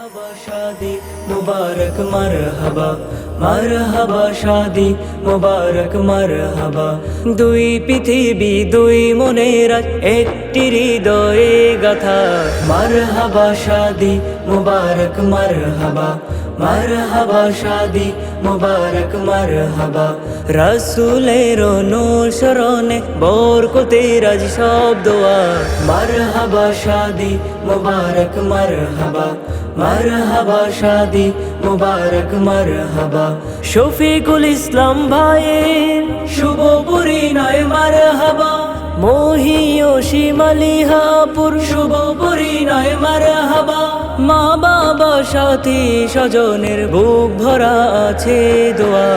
मरहबा शादी मुबारक मरहबा मरहबा शादी मुबारक मरहबा দুই পৃথিবী দুই মনের একটি হৃদয়ে গাথা মরহবা শাদি মুবারক মরহবা মরহবা শাদি মুবারক মরহবা রাসূলের অনুসরণে বরকতের আজ সব দোয়া মরহবা শাদি মুবারক মরহবা মরহবা শাদি মুবারক মরহবা শফিকুল ইসলাম ভাইয়ের শুভ পরিণয় মরহবা মহিয়সী মালিহাপুর শুভ পরিণয় মরহবা মা বাবা সাথী স্বজনের বুক ভরা আছে দোয়া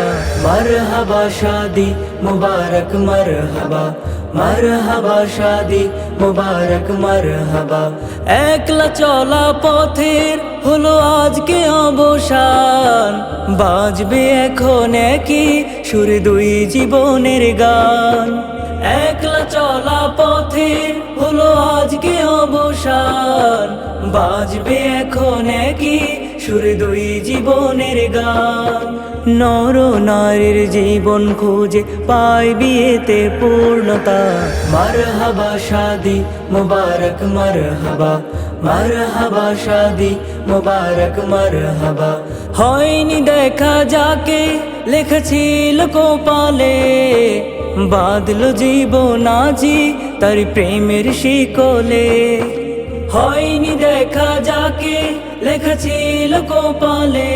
মরহবা শাদি মুবারক মরহবা মরহবা শাদি মুবারক মরহবা একলা চলা পথের হলো আজকে অবসান বাজবে এখন একই সুরে দুই জীবনের গান একলা চলা পথের হলো আজকে অবসান বাজবে এখন একই সুরে দুই জীবনের গান নর নারীর জীবন খুঁজে পায় বিয়েতে পূর্ণতা মরহবা শাদি মুবারক মরহবা মরহবা শাদি মুবারক মরহবা হয়নি দেখা যাকে লেখছিল কপালে বাদল জীবন আজি তার প্রেমের শিকলে হয়নি দেখা যাকে লেখছিল কপালে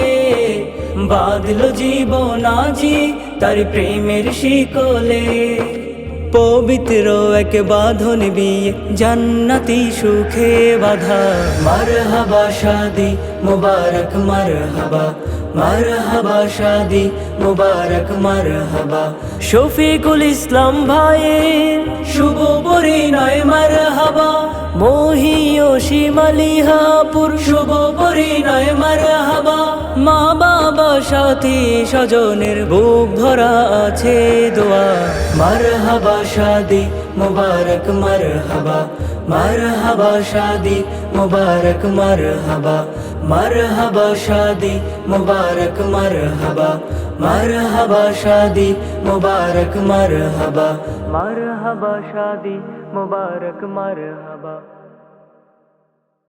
বাদল জীবন আজি তার প্রেমের শিকলে পবিত্র এক বাঁধন বিয়ে জান্নাতি সুখে বাঁধা মরহবা শাদি মুবারক মরহবা মরহবা শাদি মুবারক মরহবা শফিকুল ইসলাম ভাইয়ের শুভ পরিণয় মরহবা মহিয়সী মালিহাপুর শুভ পরিণয় মরহবা মা বাবা সাথী স্বজনের বুক ভরা আছে দোয়া মরহবা শাদি মুবারক মরহবা মরহবা শাদি মুবারক মরহবা মরহবা শাদি মুবারক মরহবা মরহবা শাদি মুবারক মরহবা মরহবা শাদি মুবারক মরহবা।